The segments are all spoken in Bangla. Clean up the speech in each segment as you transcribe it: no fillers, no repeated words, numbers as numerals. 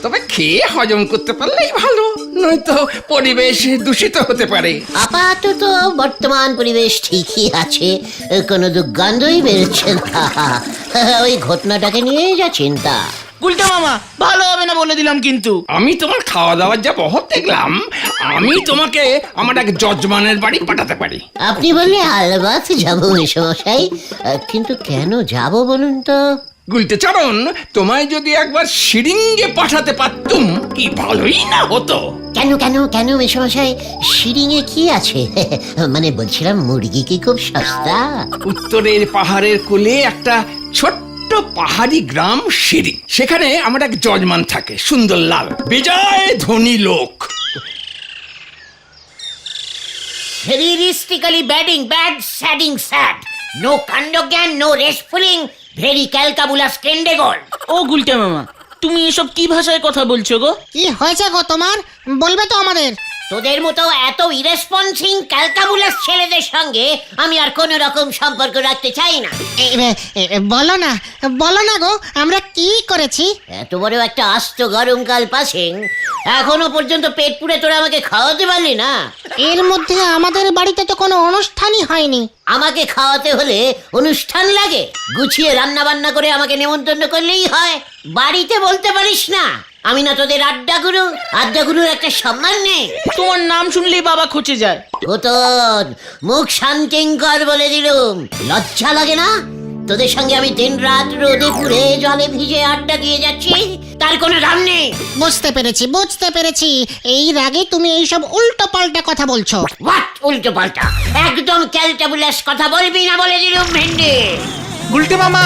তবে খেয়ে হজম করতে পারলেই ভালো, নয়তো পরিবেশ দূষিত হতে পারে। আপাতত বর্তমান পরিবেশ ঠিকই আছে, কোনো দুর্গন্ধই বেরোচ্ছে না। ওই ঘটনাটাকে নিয়ে যা চিন্তা। গুলটে মামা ভালো হবে না বলে দিলাম কিন্তু। আমি তোমার খাওয়া দাওয়ার যা বহর দেখলাম, আমি তোমাকে আমার এক যজমানের বাড়ি পাঠাতে পারি। আপনি বললে আলবাত যাবো মেশমশাই, কিন্তু কেন যাব বলুন তো? গুলটেচরণ, তোমায় যদি একবার শিরিঙ্গে পাঠাতে পারতুম কি ভালোই না হতো। কেন কেন কেন মেশমশাই, শিরিঙে কি আছে? মানে বলছিলাম, মুরগি কি খুব সস্তা? উত্তরের পাহাড়ের কোলে একটা ছোট্ট পাহাড়ি গ্রাম শিরিং, সেখানে আমার এক যজমান থাকে, সুন্দর লাল, বেজায় ধনী লোক। Veristically badding bad, sadding sad. No kandogyan, no restfulling, very calcabulous kendegol. ও গুলটে মামা, তুমি এসব কি ভাষায় কথা বলছো গো? কি হয়েছে গো তোমার? বলবে তো আমাদের। তোদের মতো এত ইরেসপন্সিং ক্যালকাবুলাস ছেলেদের সঙ্গে আমি আর কোনো রকম সম্পর্ক রাখতে চাই না। বলো না, বলো না গো, আমরা কি করেছি? এত বড় একটা আস্ত গরমকাল পাশেন, এখনো পর্যন্ত পেট পুড়ে তোরা আমাকে খাওয়াতে পারলি না। এর মধ্যে আমাদের বাড়িতে তো কোনো অনুষ্ঠানই হয়নি। আমাকে খাওয়াতে হলে অনুষ্ঠান লাগে? গুছিয়ে রান্না বান্না করে আমাকে নেমন্তন্ন করলেই হয়। বাড়িতে বলতে পারিস না আমি না তোদের আড্ডা গুরু? আড্ডা গুরুর একটা সম্মান নেই? তোমার নাম শুনলেই বাবা খচে যায়। ওতন মুখ শান্তিঙ্কর বলে দিলুম, লজ্জা লাগে না? তোদের সঙ্গে আমি দিন রাত রোদে পুড়ে জলে ভিজে আড্ডা দিয়ে যাচ্ছি, তার কোনো দাম নেই। বুঝতে পেরেছি, বুঝতে পেরেছি, এই রাগে তুমি এইসব উল্টো পাল্টা কথা বলছো। হোয়াট উল্টো পাল্টা? একদম ক্যালটাবুলাস কথা বলবি না বলে দিলুম ভেন্ডি। গুলটে মামা,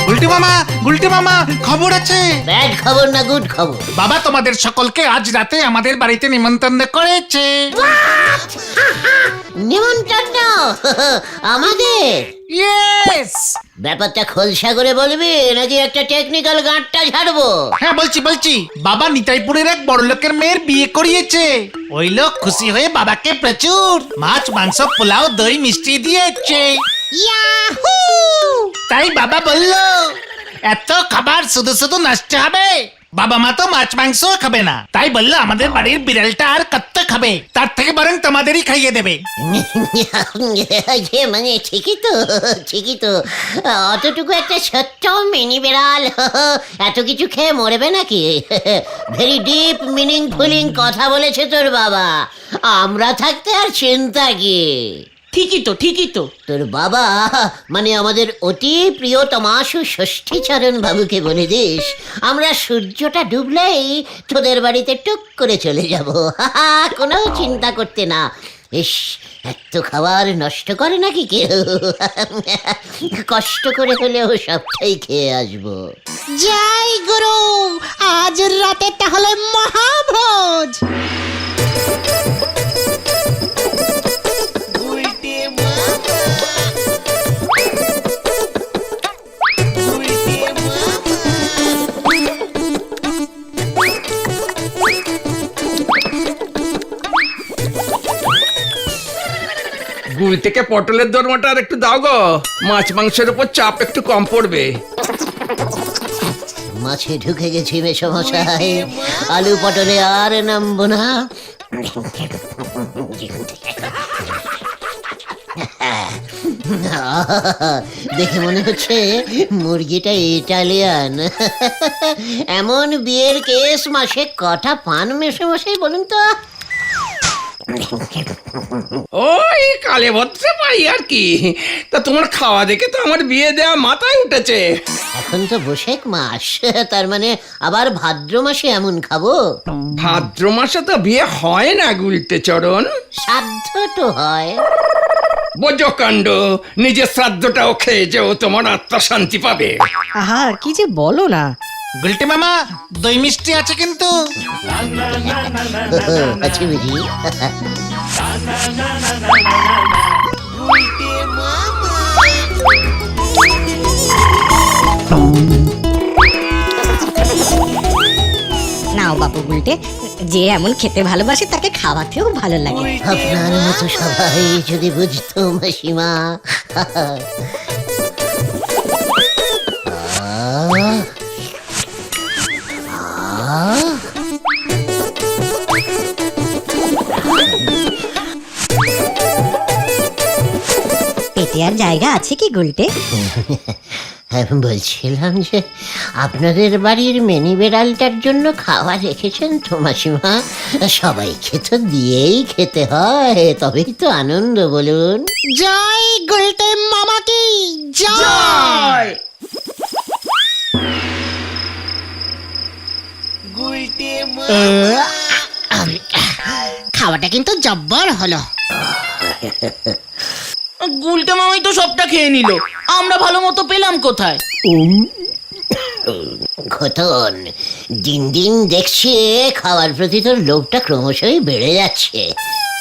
গুলটে মামা, গুলটে মামা, খবর আছে। ব্যাড খবর না গুড খবর? বাবা তোমাদের সকলকে আজ রাতে আমাদের বাড়িতে নিমন্ত্রণ করেছে। নিমন্ত্রণ আমাদের? ইয়েস। ব্যাপারটা খোলসা করে বলবি নাকি একটা টেকনিক্যাল গাঁটটা ঝাড়বো? হ্যাঁ বলছি, বাবা নিতাইপুরের এক বড় লোকের মেয়ের বিয়ে করিয়েছে। ওই লোক খুশি হয়ে বাবাকে প্রচুর মাছ, মাংস, পোলাও, দই, মিষ্টি দিয়েছে। ইয়াহু! তাই বাবা বলল, এত খাবার শুধু শুধু নষ্ট হবে। বাবা মা তো মাছ মাংস খাবে না, তাই বললো আমাদের বাড়ির বিড়ালটা আর কত খাবে, তার থেকে বরং তোমাদেরই খাইয়ে দেবে। মানে ঠিকই তো অতটুকু একটা ছোট্ট মিনি বিড়াল এত কিছু খেয়ে মরবে নাকি? ভেরি ডিপ মিনিংফুলিং কথা বলেছে তোর বাবা। আমরা থাকতে আর চিন্তা কি? ঠিকই তো। তোর বাবা মানে আমাদের অতি প্রিয় তমাশু ষষ্ঠীচরণ বাবুকে বলে দিস, আমরা সূর্যটা ডুবলেই তোদের বাড়িতে টুক করে চলে যাব। কোনো চিন্তা করতে না। ইস, এত খাবার নষ্ট করে নাকি কেউ? কষ্ট করে হলেও সবটাই খেয়ে আসবো। জয় গুরু, আজ রাতে তাহলে মহাভোজ। গুল থেকে পটলের দরমাটা আর একটু দাও গো, মাছ মাংসের উপর চাপ একটু কম পড়বে। মাছে ঢুকে গেছি মেশমশাই, আলু পটলে আর নামবো না। দেখে মনে হচ্ছে মুরগিটা ইটালিয়ান। এমন বিয়ের কেস মাসে কটা পান মেশমশাই বলুন তো? ওই কালে ভদ্রে পাই আর কি। তা তোমার খাওয়া দেখে তো আমার বিয়ে দেওয়া মাথায় উঠেছে। এখন তো বৈশাখ মাস, তার মানে আবার ভাদ্র মাসে এমন খাবো? ভাদ্র মাসে তো বিয়ে হয় না গুলটেচরণ। সাধ্য তো হয়। বজকাণ্ড, নিজের শ্রাদ্ধটাও খেয়ে যেও, তোমার আত্মা শান্তি পাবে। আহা কি যে বলো না। গুলটে মামা, দই মিষ্টি আছে কিন্তু। আছে বুঝি? নাও বাপু গুলটে, যে এমন খেতে ভালোবাসে তাকে খাওয়াতেও ভালো লাগে। আপনার মতো সবাই যদি বুঝতো মাসিমা। খেতে আর জায়গা আছে কি গুলটে? হ্যাঁ, বলছিলাম যে আপনাদের বাড়ির মিনি বেড়ালটার জন্য খাবার রেখেছেন তো মাসিমা? সবাইকে তো দিয়েই খেতে হয়, তবেই তো আনন্দ, বলুন। জয় গুলটে মামা কি জয়। খাওয়াটা কিন্তু জব্বর হলো। গুলটে মামাই তো সবটা খেয়ে নিল, আমরা ভালো মতো পেলাম কোথায়? ঘটন, দিন দিন দেখছি খাওয়ার প্রতি তোর লোভটা ক্রমশই বেড়ে যাচ্ছে।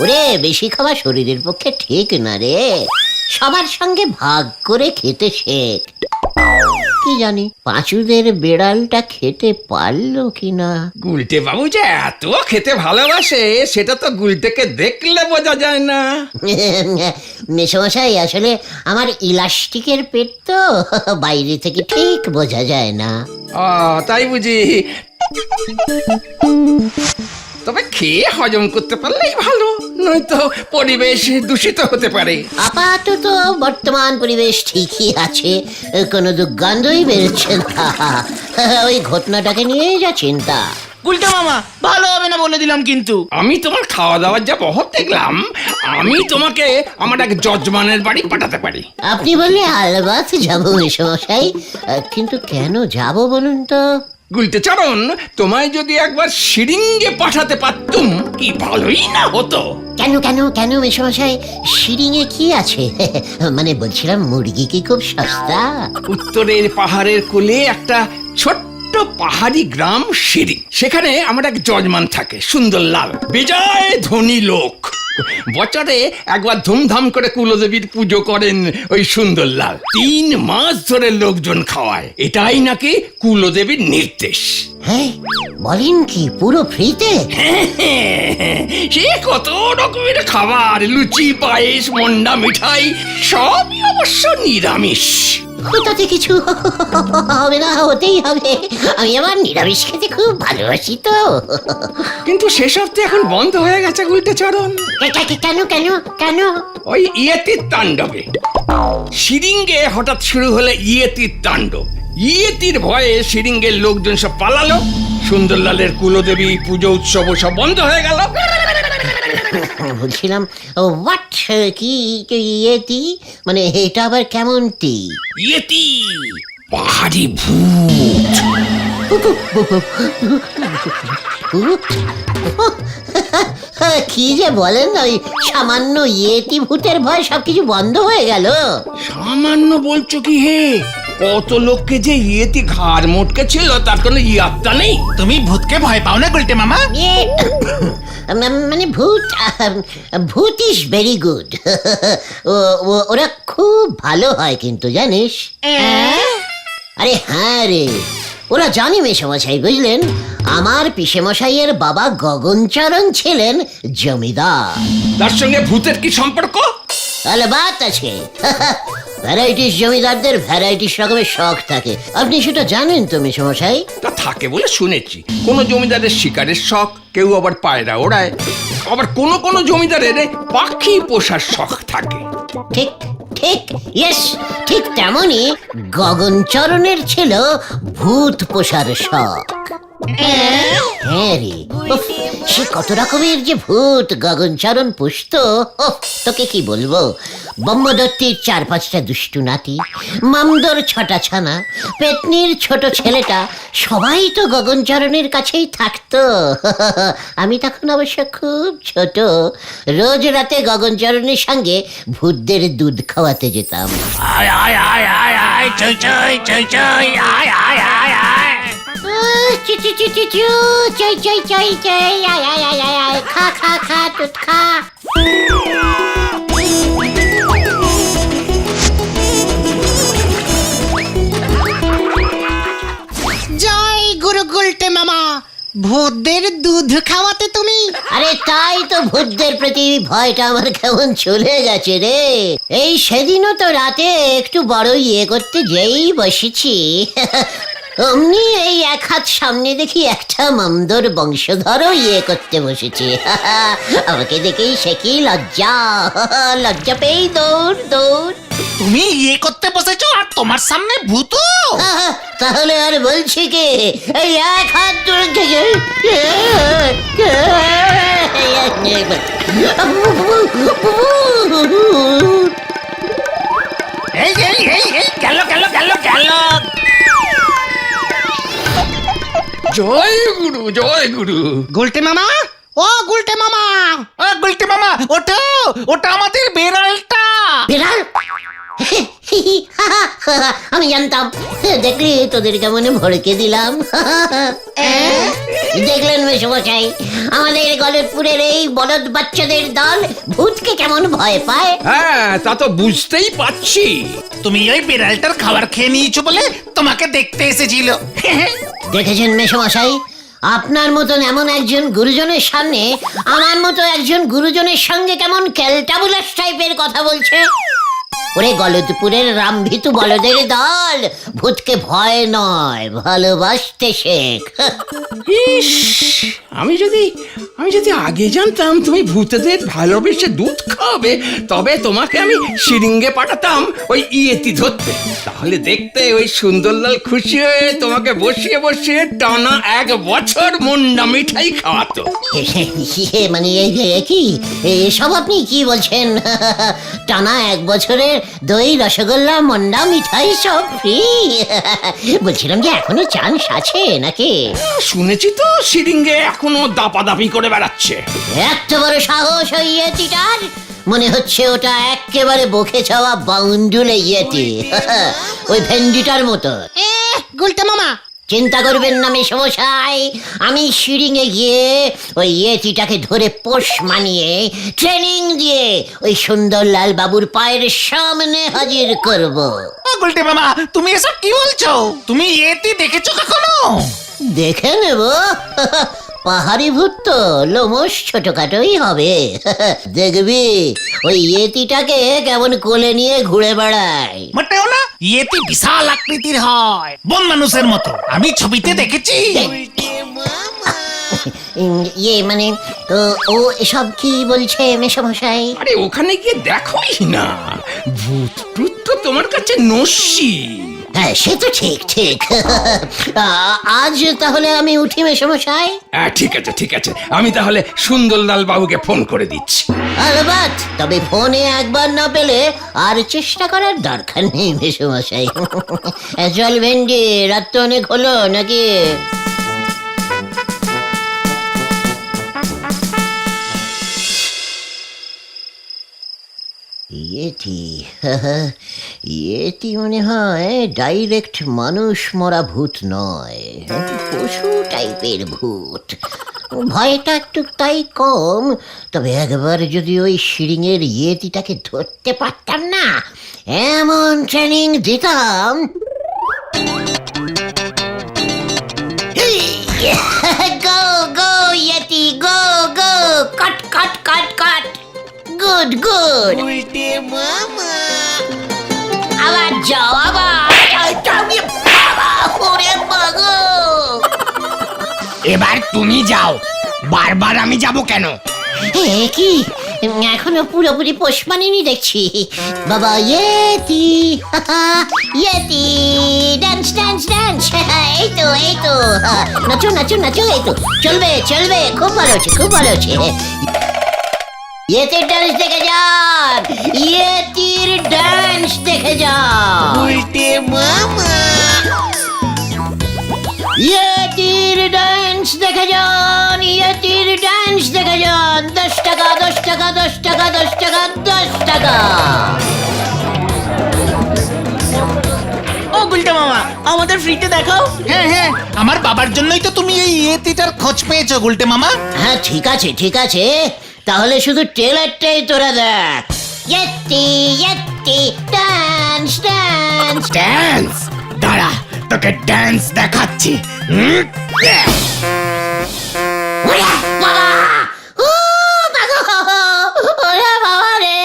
ওরে, বেশি খাওয়া শরীরের পক্ষে ঠিক না রে। সবার সঙ্গে ভাগ করে খেতে শেখ। কি জানি পাঁচুদের বেড়ালটা খেতে পারলো কিনা। গুলটে বাবু যে এত খেতে ভালোবাসে সেটা তো গুলটেকে দেখলে বোঝা যায় না। মেসমশাই, আসলে আমার ইলাস্টিকের পেট তো, বাইরে থেকে ঠিক বোঝা যায় না। ও তাই বুঝি। তবে খেয়ে হজম করতে পারলেই ভালো, নয়তো পরিবেশ দূষিত হতে পারে। আপাতত বর্তমান পরিবেশ ঠিকই আছে, কোনো দুর্গন্ধই বেরোচ্ছে না। ওই ঘটনাটাকে নিয়ে যা চিন্তা। গুলটে মামা, ভালো হবে না বলে দিলাম কিন্তু। আমি তোমার খাওয়া দাওয়ার যা বহর দেখলাম, আমি তোমাকে আমার এক যজমানের বাড়ি পাঠাতে পারি। আপনি বললে আলবাত যাবো মেসমশাই, কিন্তু কেন যাব বলুন তো? গুলটে চরণ, তোমায় যদি একবার শিরিঙ্গে পাঠাতে পারতুম কি ভালোই না হতো। কেন কেন কেন মেসমশাই, শিরিঙে কি আছে? মানে বলছিলাম, মুরগি কি খুব সস্তা? উত্তরের পাহাড়ের কোলে একটা ছোট্ট পাহাড়ি গ্রাম শিরিং, সেখানে আমার এক যজমান থাকে, সুন্দর লাল, বেজায় ধনী লোক। বছরে একবার ধুমধাম করে কুলদেবীর পুজো করেন ওই সুন্দর লাল। 3 মাস ধরে লোকজন খাওয়ায়, এটাই নাকি কুলদেবীর নির্দেশ। হ্যাঁ, বলেন কি, পুরো ফ্রিতে? সে কত রকমের খাবার, লুচি, পায়েস, মন্ডা, মিঠাই, সবই অবশ্য নিরামিষ। তাতে কিছু হবে না, হতেই হবে। আমি আমার নিরামিষ খেতে খুব ভালোবাসি তো। কিন্তু সেসব তো এখন বন্ধ হয়ে গেছে গুলটে চরণ। কেন কেন কেন? ওই ইয়েতির তাণ্ডবে। শিরিঙ্গে হঠাৎ শুরু হলে ইয়েতির তাণ্ডব। ইয়েতির ভয়ে শিরিঙ্গের লোকজন সব পালালো, সুন্দরলালের কুলদেবী পুজো উৎসব সব বন্ধ হয়ে গেল। বলছিলাম, হোয়াট, কি ইয়েতি? মানে এটা আবার কেমন টি? ইয়েতি পাহাড়ি ভূত। কি যে বলেন, ওই সামান্য ইয়েতি ভূতের ভয় সবকিছু বন্ধ হয়ে গেল? সামান্য বলছো কি হে? কত লোককে যে ইয়েতি ঘাড় মোটকে ছিল, তার কোনো ইয়াত্তা নেই। তুমি ভূতকে ভয় পাও না গুলটে মামা? মানে ভূত ইজ ভেরি গুড। ওরা খুব ভালো হয় কিন্তু, জানিস? আরে হ্যাঁ রে, ওরা জানি মেসমশাই, বুঝলেন? আমার পিসেমশাইয়ের বাবা গগনচরণ ছিলেন জমিদার। তার সঙ্গে ভূতের কি সম্পর্ক? আলবাত আছে। ভ্যারাইটিস জমিদারদের ভ্যারাইটিস রকমের শখ থাকে, আপনি সেটা জানেন তো মেসমশাই? তা থাকে বলে শুনেছি। কোন জমিদারের শিকারের শখ, কেউ আবার পায়রা ওড়ায়, আবার কোন জমিদারের পাখি পোষার শখ থাকে। ঠিক ঠিক, ইয়েস, ঠিক তেমনই গগনচরণের ছিল ভূত পোষার শখ। হ্যাঁ রে, উফ, সে কত রকমের যে ভূত গগনচরণ পুষতো, তোকে কি বলবো। ব্রহ্মদত্তির 4-5টা দুষ্টু নাতি, মামদর 6টা ছানা, পেতনির ছোট ছেলেটা, সবাই তো গগনচরণের কাছেই থাকতো। আমি তখন অবশ্য খুব ছোট। রোজ রাতে গগনচরণের সঙ্গে ভূতদের দুধ খাওয়াতে যেতাম। আয় আয় আয় আয় আয়, চই চই চই চই, আয় আয় আয় আয়। চু চু চু চু চু, চই চই চই চই, আয় আয় আয় আয় আয়, খা খা খা, দুধ খা। জয় গুরু গুলটে মামা, ভূতদের দুধ খাওয়াতে তুমি? আরে তাই তো, ভূতদের প্রতি ভয়টা আমার কেমন চলে গেছে রে। এই সেদিনও তো রাতে একটু বড় করতে যেই বসেছি, অমনি এই 1 হাত সামনে দেখি একটা মামদর বংশধরও করতে বসেছে। আমাকে দেখেই সে কি লজ্জা, লজ্জা পেয়েই দৌড় দৌড়। তুমি ইয়ে করতে বসেছো আর তোমার সামনে ভূত। তাহলে আর বলছি কি, এই এক হাত তুলে এই এই এই এই গেল গেল গেল গেল। জয় গুরু জয় গুরু। গুলটে মামা, ও গুলটে মামা, ও গুলটি মামা, ওঠো, ওটা আমাদের বেড়ালটা। বিড়াল। আমি জানতাম, দেখলি তোদের কেমন ভড়কে দিলাম। দেখলেন মেশমশাই, আমাদের গলতপুরের এই বলদ বাচ্চাদের দল ভূতকে কেমন ভয় পায়। হ্যাঁ তা তো বুঝতেই পারছি। তুমি ওই বিড়ালটার খাবার খেয়ে নিয়েছো বলে তোমাকে দেখতে এসেছিল। দেখেছেন মেশমশাই, আপনার মতন এমন একজন গুরুজনের সামনে আমার মতো একজন গুরুজনের সঙ্গে কেমন ক্যালটাবুলাস টাইপের কথা বলছে। ওরে গলতপুরের রামভিতু বলদের দল, ভূতকে ভয় নয় ভালোবাসতে শেখ। ইস, আমি যদি আগে জানতাম তুমি ভূতেদের ভালোবেসে দুধ খাওয়াবে, তবে তোমাকে আমি শিরিঙ্গে পাঠাতাম ওই ইয়েতি ধরতে। তাহলে দেখতে ওই সুন্দরলাল খুশি হয়ে তোমাকে বসিয়ে বসিয়ে টানা 1 বছর মুন্ডা মিঠাই খাওয়াতো। মানে কি এসব আপনি কি বলছেন? টানা 1 বছরের দই রসগোল্লা মন্ডা মিঠাই সব ফ্রি। বলছিলাম যে এখনো চান্স আছে নাকি? শুনেছি তো শিরিঙ্গে এখনো দাপাদাপি করে বেড়াচ্ছে। এত বড় সাহস ওই ইয়েতিটার! মনে হচ্ছে ওটা একেবারে বকে যাওয়া বাউন্ডুলে ইয়েতি। ওই ভেন্ডিটার মতো। গুলটে মামা, চিন্তা করবেন না মেশমশাই, আমি শিরিঙে গিয়ে ওই ইয়েতিটাকে ধরে পোষ মানিয়ে ট্রেনিং দিয়ে ওই সুন্দরলাল বাবুর পায়ের সামনে হাজির করব। ও গুলটি মামা, তুমি এসব কি বলছো? তুমি ইয়েতি দেখেছো কখনো? দেখে নেব। পাহাড়ি ভূত তো লোমস ছোটখাটোই হবে। দেখবি ওই ইয়েতিটাকে কেমন কোলে নিয়ে ঘুরে বেড়ায়। মোটেও না, ইয়েতি বিশাল আকৃতির হয়, বন মানুষের মতো। আমি ছবিতে দেখেছি। ইয়ে মানে তো ও এসব কি বলছে মেশমশাই? আরে ওখানে গিয়ে দেখোই না, ভূত টুত তো তোমার কাছে নস্যি। হ্যাঁ সে তো ঠিক ঠিক। আজ তাহলে আমি উঠি মেশমশাই। হ্যাঁ ঠিক আছে ঠিক আছে, আমি তাহলে সুন্দরলাল বাবুকে ফোন করে দিচ্ছি। আলবাত, তবে ফোনে একবার না পেলে আর চেষ্টা করার দরকার নেই মেশমশাই। চল ভেন্ডি, রাত তো অনেক হলো নাকি? ইয়েতি, ইয়েতি মনে হয় ডাইরেক্ট মানুষ মরা ভূত নয়, পশু টাইপের ভূত। ভয়টা একটু তাই কম, তবে একবার যদি ওই শিরিঙের ইয়েতিটাকে ধরতে পারতাম না, এমন ট্রেনিং দিতাম। Go go yeti go go, cut cut cut cut. Good good. আবার যাও, আবার এবার তুমি যাও, বারবার আমি যাব কেন? কি এখনো পুরোপুরি পোষ মানিনি দেখছি। বাবা Yeti, Yeti dance dance dance. এই তো এই তো, নাচো নাচো নাচো, এই তো চলবে চলবে, খুব ভালো হচ্ছে খুব ভালো হচ্ছে। ইয়েতির ডান্স দেখে যান, ইয়েতির ডান্স দেখে যান। ইয়েতির ডান্স দেখে যান, ইয়েতির ডান্স দেখে যান। 10 টাকা 10 টাকা 10 টাকা 10 টাকা 10 টাকা। ও গুলটে মামা, আমাদের ফ্রিতে দেখাও। হ্যাঁ হ্যাঁ, আমার বাবার জন্যই তো তুমি এই ইয়েতিটার খোঁজ পেয়েছো গুলটে মামা। হ্যাঁ ঠিক আছে ঠিক আছে, তাহলে শুধু ট্রেলারটাই তোরা দেখ। Yeti Yeti dance dance. Dance? দাঁড়া, তোকে ড্যান্স দেখাচ্ছি। ওরে বাবা, ও বাবা, ওরে বাবা রে,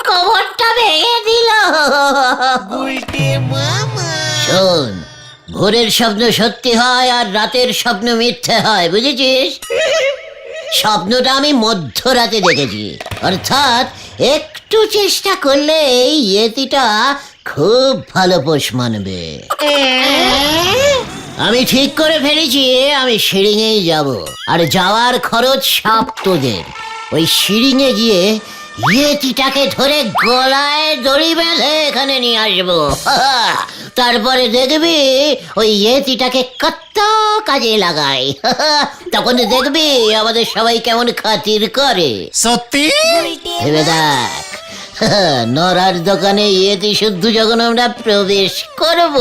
কোমরটা ভেঙে দিল। শোন, ভোরের স্বপ্ন সত্যি হয় আর রাতের স্বপ্ন মিথ্যে হয়, বুঝেছিস? স্বপ্নটা আমি মধ্যরাতে দেখেছি, অর্থাৎ একটু চেষ্টা করলে এই ইয়েতিটা খুব ভালো পোষ মানবে। আমি ঠিক করে ফেলেছি, আমি শিরিঙেই যাব, আর যাওয়ার খরচ সব তোদের। ওই শিরিঙে গিয়ে ইয়েতিটাকে ধরে গলায় দড়ি বেঁধে এখানে নিয়ে আসবো। তারপরে দেখবি ওই ইয়েতিটাকে কত কাজে লাগাই। তখন দেখবি আমাদের সবাই কেমন খাতির করে। সত্যি? ভেবে দেখ, নরার দোকানে ইয়েতি শুদ্ধ যখন আমরা প্রবেশ করব,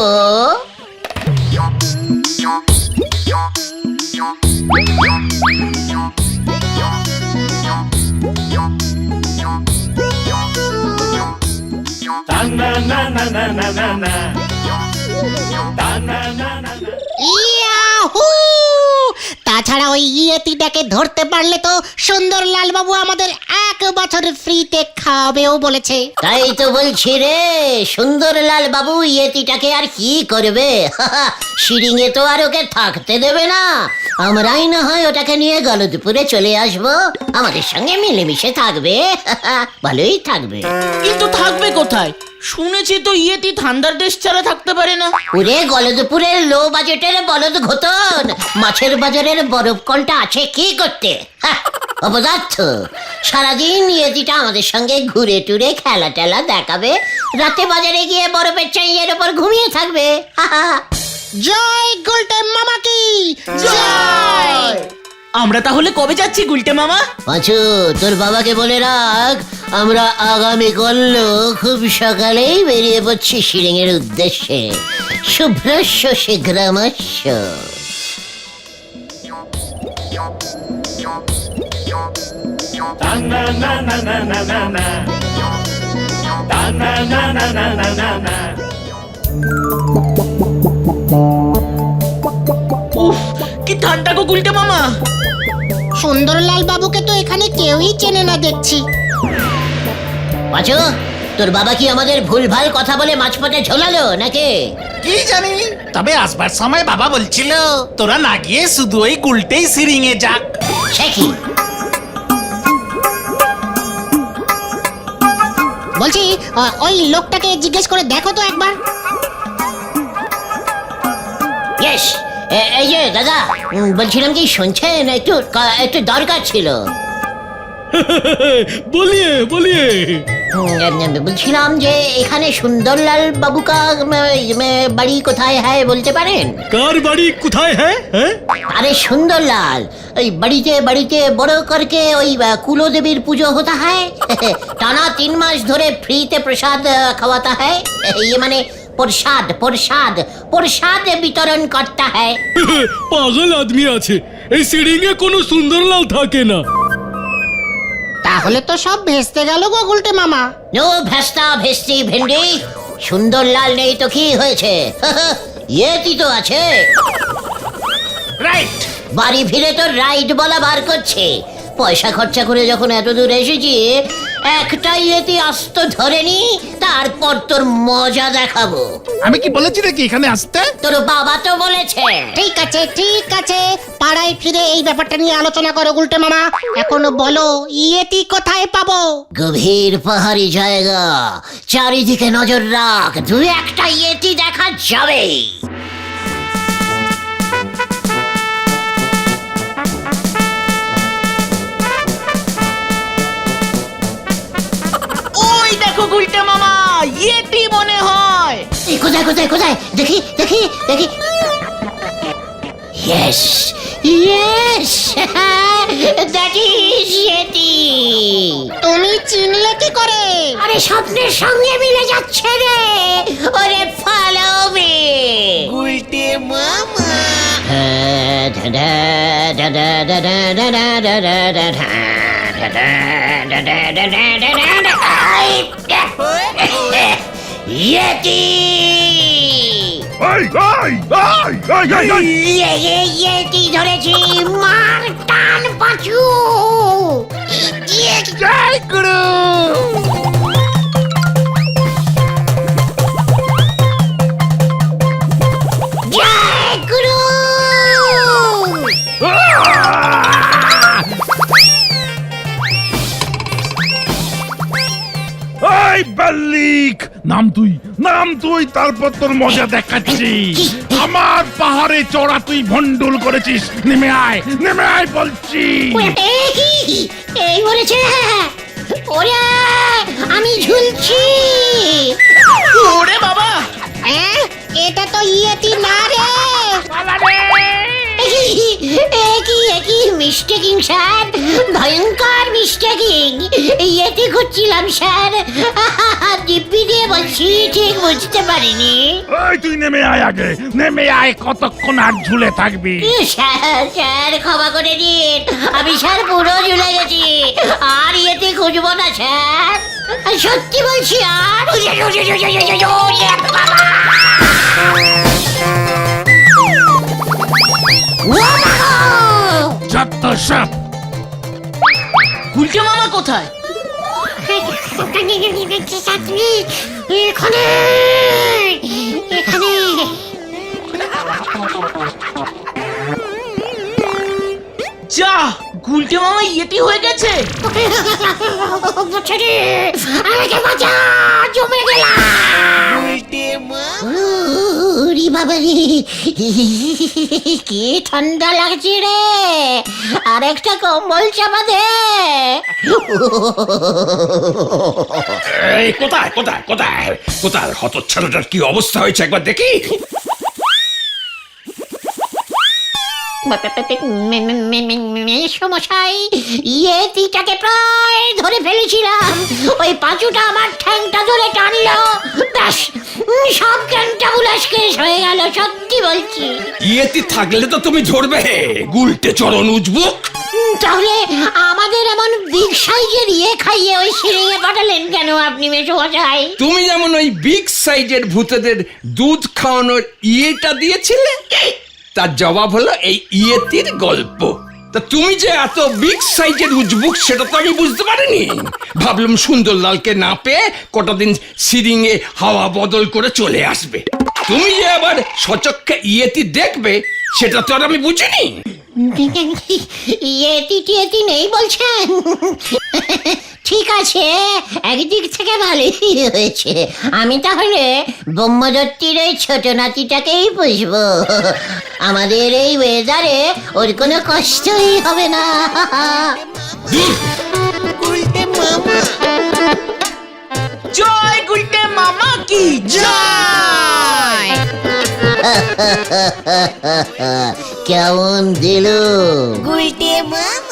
ইয়াহু! তাছাড়া ওই ইয়েতিটাকে ধরতে পারলে তো সুন্দরলাল বাবু আমাদের 1 বছর ফ্রিতে খাওয়াবেও বলেছে। তাই তো বলছি রে, সুন্দরলাল বাবু ইয়েতিটাকে আর কি করবে? শিরিঙে তো আর ওকে থাকতে দেবে না। আমরাই না হয় ওটাকে নিয়ে গলদপুরে চলে আসব, আমাদের সঙ্গে মিলেমিশে থাকবে। ভালোই থাকবে। কিন্তু থাকবে কোথায়? শুনেছি তো ইয়েতি ঠান্ডার দেশ ছাড়া থাকতে পারে না। ওরে গলদপুরের লো বাজেটের বলদ ঘোতন, মাছের বাজারের বরফ কলটা আছে কি করতে? অপদার্থ, সারাদিন ইয়েতিটা আমাদের সঙ্গে ঘুরে টুরে খেলা টেলা দেখাবে, রাতে বাজারে গিয়ে বরফের চাইয়ের ওপর ঘুমিয়ে থাকবে। জয় গুলটে মামা কি জয়! আমরা তাহলে কবে যাচ্ছি গুলটে মামা? পাঁচু, তোর বাবাকে বলে রাখ, আমরা আগামী কল্য খুব সকালেই বেরিয়ে পড়ছি শিরিঙের উদ্দেশ্যে। শুভ্রস্য শীঘ্রমস্য। উফ, কি ঠান্ডা গো গুলটে মামা। সুন্দরলাল বাবুকে তো এখানে কেউই চেনে না দেখছি। পাঁচু, তোর বাবা কি আমাদের ভুলভাল কথা বলে মাঝপথে ঝোলালো নাকি? কি জানি, তবে আসবার সময় বাবা বলছিল তোরা না গিয়ে শুধু ওই গুলটেই সিরিঙে যাক। সে কি? বলছি ওই লোকটাকে জিজ্ঞেস করে দেখো তো একবার। ইয়েস, এই যে দাদা, বলছিলাম কি শুনছেন? একটু দরকার ছিল। बोलिए बोलिए। বলছিলাম যে এখানে সুন্দরলাল বাবু কা বাড়ি কোথায় হ্যাঁ বলতে পারেন? कार बाड़ी कुथाय है हैं? আরে সুন্দরলাল, ওই বাড়িতে বাড়িতে বড় করকে ওই কুলদেবীর পুজো হতা है। টানা 3 মাস ধরে ফ্রিতে প্রসাদ খাওয়াতা है। ये মানে প্রসাদ প্রসাদ প্রসাদ বিতরণ করতা है। পাগল আদমি আছে, এই সিডিংয়ে কোনো সুন্দরলাল থাকে না। তাহলে তো সব ভেস্তে গেল গো গুলটে মামা। নো ভেস্তা ভেস্তি ভেন্ডি, সুন্দরলাল নেই তো কি হয়েছে? ইয়েতি তো আছে। রাইট। বাড়ি ফিরে তো রাইড বলা বার করছে। পয়সা খরচা করে যখন এত দূর এসেছি, একটা ইয়েতি আস্ত ধরেনি, তারপর তোর মজা দেখাবো। আমি কি বলেছি নাকি এখানে আসতে? তোর বাবা তো বলেছে। ঠিক আছে ঠিক আছে, পাড়ায় ফিরে এই ব্যাপারটা নিয়ে আলোচনা করো গুলটে মামা। এখনো বলো ইয়েতি কোথায় পাবো? গভীর পাহাড়ি জায়গা, চারিদিকে নজর রাখ, 2-1টা ইয়েতি দেখা যাবে। ওই দেখো গুলটে মামা, ইয়েতি মনে হয়। এই কোথায় কোথায় কোথায়? দেখি দেখি দেখি। Yes yes, that is Yeti. তুমি চিনলে কি করে? আরে স্বপ্নের সঙ্গে মিলে যাচ্ছে রে। ওরে ফলো মি গুলটে মামা। ইয়েতি ইয়েতি ধরেছি, মার টান পাঁচু। জয় গুরু। জয় গুরু। ঠিক নাম তুই তারপর তোর মজা দেখাচ্ছি। আমার পাহাড়ে চড়া তুই ভন্ডুল করেছিস, নেমে আয় বলছি। এই বলেছে ওরে আমি ঝুলছি। ওরে বাবা, এটা তো ইয়েতি না রে। একই মিস্টেকিং স্যার, ভয়ঙ্কর মিস্টেকিং। ইয়েতে খুঁজছিলাম স্যার, দিব্যি দিয়ে বলছি ঠিক বুঝতে পারিনি। ওই তুই নেমে আয় আগে, নেমে আয়, কতক্ষণ আর ঝুলে থাকবি? স্যার ক্ষমা করে দিন, আমি স্যার পুরো ঝুলে গেছি, আর ইয়েতে খুঁজবো না স্যার, সত্যি বলছি। আর যত সব গুলটে মামা কোথায়? এখানে এখানে যা, গুলটে মামা ইয়েতি হয়ে গেছে। আমাকে বাঁচা, জমে গেলাম। ওরে বাবা রে, কি ঠান্ডা লাগছে রে, আর একটা কম্বল চাপা দে। এই কোথায় হতচ্ছাড়াটার কি অবস্থা হয়েছে একবার দেখি। সমস্যাই ইয়েতিটাকে প্রায় ধরে ফেলেছিলাম, ওই পাঁচুটা আমার ঠ্যাংটা ধরে টানলো, ব্যাস সব জ্ঞানটা বুলাস কেস হয়ে গেল, সত্যি বলছি। ইয়েতি থাকলে তো তুমি ধরবে, গুলটে চরণ উজবুক। তাহলে আমাদের এমন বিগ সাইজের ইয়ে খাইয়ে ওই সিঁড়িয়ে পাঠালেন কেন আপনি মেসোমশাই? তুমি যেমন ওই বিগ সাইজের ভূতেদের দুধ খাওয়ানোর ইয়েটা দিয়েছিলে, তার জবাব হলো এই ইয়েতির গল্প। তা তুমি যে এত বিগ সাইজের উজবুক সেটা তো আমি বুঝতে পারিনি। ভাবলাম সুন্দরলালকে না পেয়ে কটা দিন সিরিংয়ে হাওয়া বদল করে চলে আসবে। তুমি যে আবার সচক্ষে ইয়েতি দেখবে সেটা তো আর আমি বুঝিনি। ইয়েতি নেই বলছেন? ঠিক আছে, একদিক থেকে ভালোই হয়েছে। আমি তাহলে ব্রহ্মদত্তির ওই ছোট নাতিটাকেই পুষবো। আমাদের এই ওয়েদারে ওর কোনো কষ্টই হবে না। জয় গুলটে মামা কি জয়। কেমন দিল? গুলটে মামা